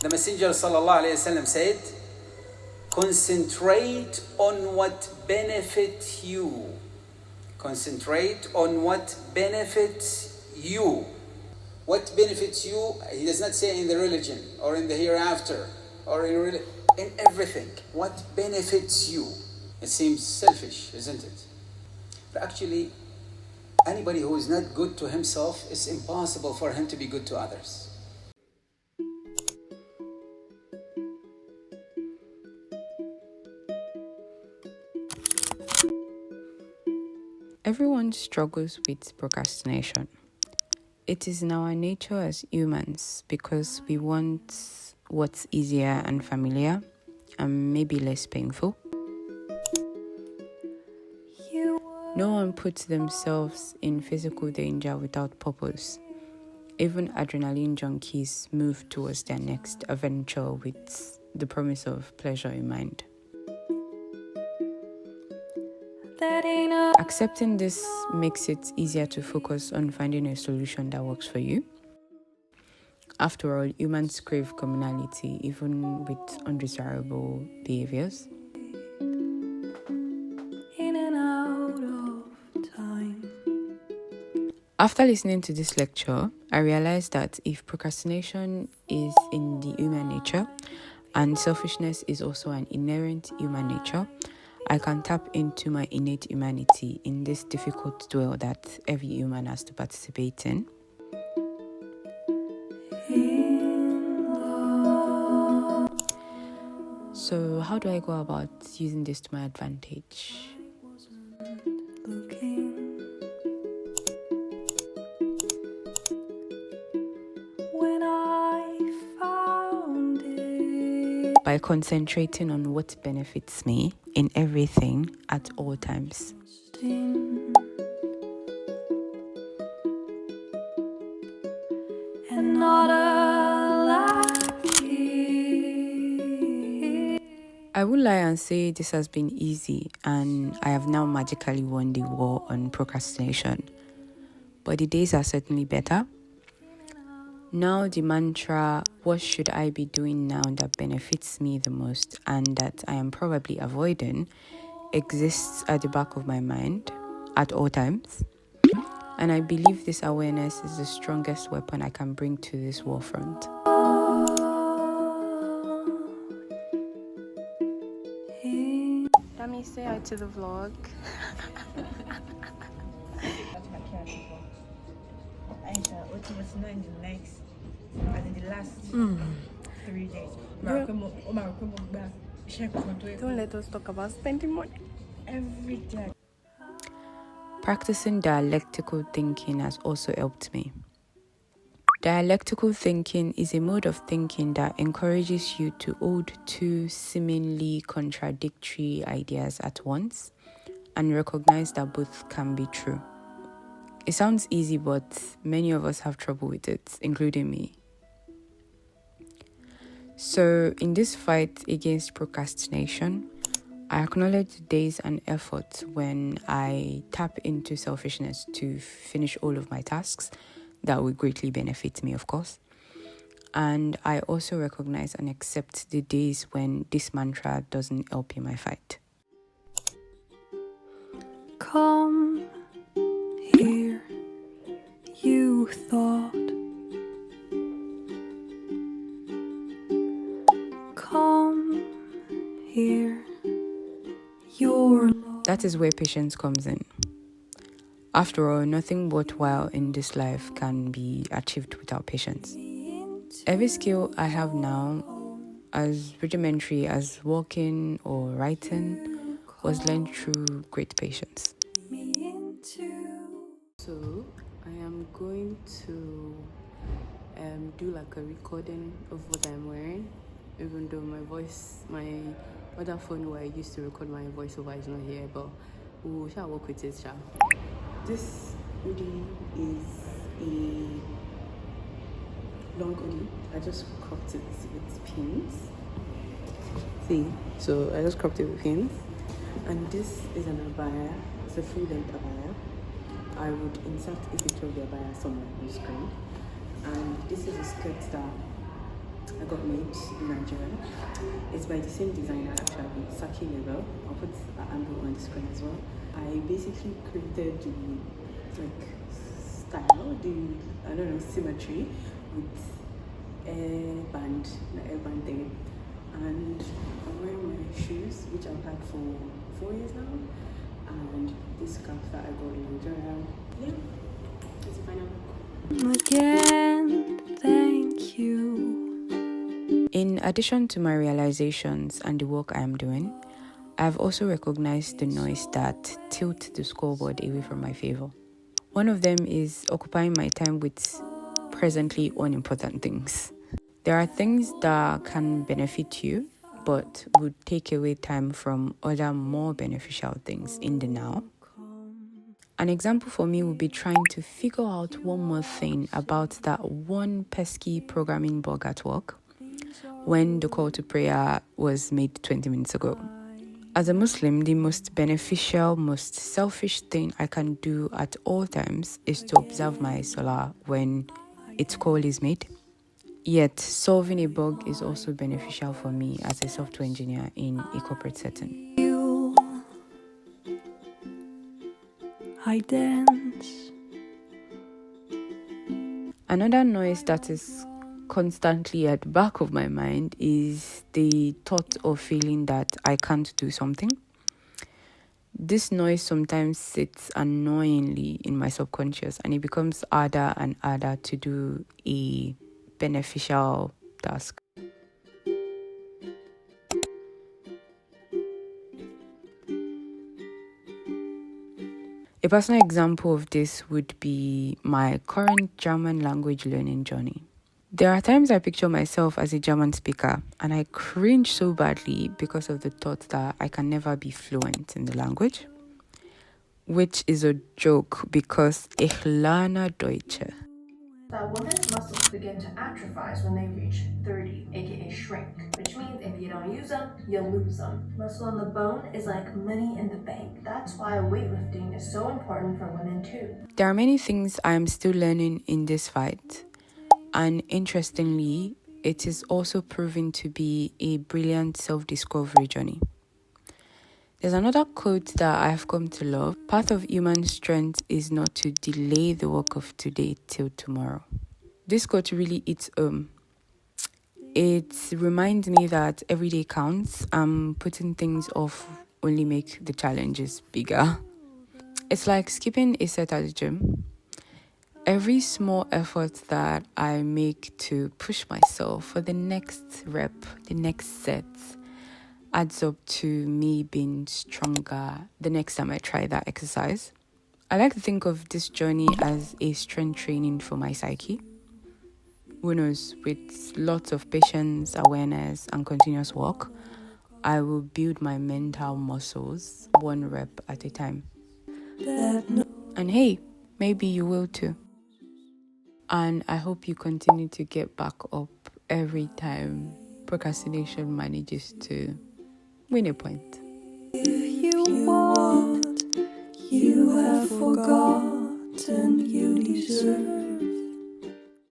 The Messenger ﷺ said, concentrate on what benefits you. Concentrate on what benefits you. What benefits you, he does not say in the religion or in the hereafter or in everything. What benefits you? It seems selfish, isn't it? But actually, anybody who is not good to himself, it's impossible for him to be good to others. Everyone struggles with procrastination. It is in our nature as humans because we want what's easier and familiar and maybe less painful. No one puts themselves in physical danger without purpose. Even adrenaline junkies move towards their next adventure with the promise of pleasure in mind. Accepting this makes it easier to focus on finding a solution that works for you. After all, humans crave communality even with undesirable behaviors. After listening to this lecture, I realized that if procrastination is in the human nature and selfishness is also an inherent human nature, I can tap into my innate humanity in this difficult duel that every human has to participate in. So how do I go about using this to my advantage? By concentrating on what benefits me in everything at all times. I would lie and say this has been easy and I have now magically won the war on procrastination. But the days are certainly better. Now the mantra, what should I be doing now that benefits me the most and that I am probably avoiding, exists at the back of my mind at all times. And I believe this awareness is the strongest weapon I can bring to this war front. Let me say hi to the vlog. What was not in the next, and in the last 3 days. Don't let us talk about spending money. Every day. Practicing dialectical thinking has also helped me. Dialectical thinking is a mode of thinking that encourages you to hold two seemingly contradictory ideas at once and recognize that both can be true. It sounds easy, but many of us have trouble with it, including me. So, in this fight against procrastination, I acknowledge the days and effort when I tap into selfishness to finish all of my tasks that will greatly benefit me, of course. And I also recognize and accept the days when this mantra doesn't help in my fight. Come here, you thought. Come here, your love. That is where patience comes in. After all, nothing worthwhile in this life can be achieved without patience. Every skill I have now, as rudimentary as walking or writing, was learned through great patience. So, I am going to do like a recording of what I'm wearing, even though my other phone where I used to record my voiceover is not here, but we shall work with it, shall. This hoodie is a long hoodie. I just cropped it with pins. See, so I just cropped it with pins. And this is an abaya. It's a full-length abaya. I would insert a picture of the abaya somewhere on the screen. And this is a skirt that I got made in Nigeria. It's by the same designer actually, Saki Level. I'll put the handle on the screen as well. I basically created the style, symmetry with airband thing. And I'm wearing my shoes, which I've had for 4 years now. And this scarf that I got in Nigeria. Yeah, it's a final look. Again, thank you. In addition to my realizations and the work I am doing, I've also recognized the noise that tilt the scoreboard away from my favor. One of them is occupying my time with presently unimportant things. There are things that can benefit you, but would take away time from other more beneficial things in the now. An example for me would be trying to figure out one more thing about that one pesky programming bug at work when the call to prayer was made 20 minutes ago. As a Muslim, the most beneficial, most selfish thing I can do at all times is to observe my salah when its call is made. Yet, solving a bug is also beneficial for me as a software engineer in a corporate setting. I dance. Another noise that is constantly at the back of my mind is the thought of feeling that I can't do something. This noise sometimes sits annoyingly in my subconscious, and it becomes harder and harder to do a beneficial task. A personal example of this would be my current German language learning journey. There are times I picture myself as a German speaker, and I cringe so badly because of the thought that I can never be fluent in the language, which is a joke because ich lerne Deutsche. That women's muscles begin to atrophy when they reach 30, aka shrink, which means if you don't use them, you lose them. Muscle on the bone is like money in the bank. That's why weightlifting is so important for women too. There are many things I am still learning in this fight, and interestingly, it is also proving to be a brilliant self-discovery journey. There's another quote that I have come to love. Part of human strength is not to delay the work of today till tomorrow. This quote really hits home. It reminds me that every day counts. Putting things off only make the challenges bigger. It's like skipping a set at the gym. Every small effort that I make to push myself for the next rep, the next set, adds up to me being stronger the next time I try that exercise. I like to think of this journey as a strength training for my psyche. Who knows, with lots of patience, awareness, and continuous work, I will build my mental muscles one rep at a time. And hey, maybe you will too. And I hope you continue to get back up every time procrastination manages to win a point. If you want, you have forgotten you deserve.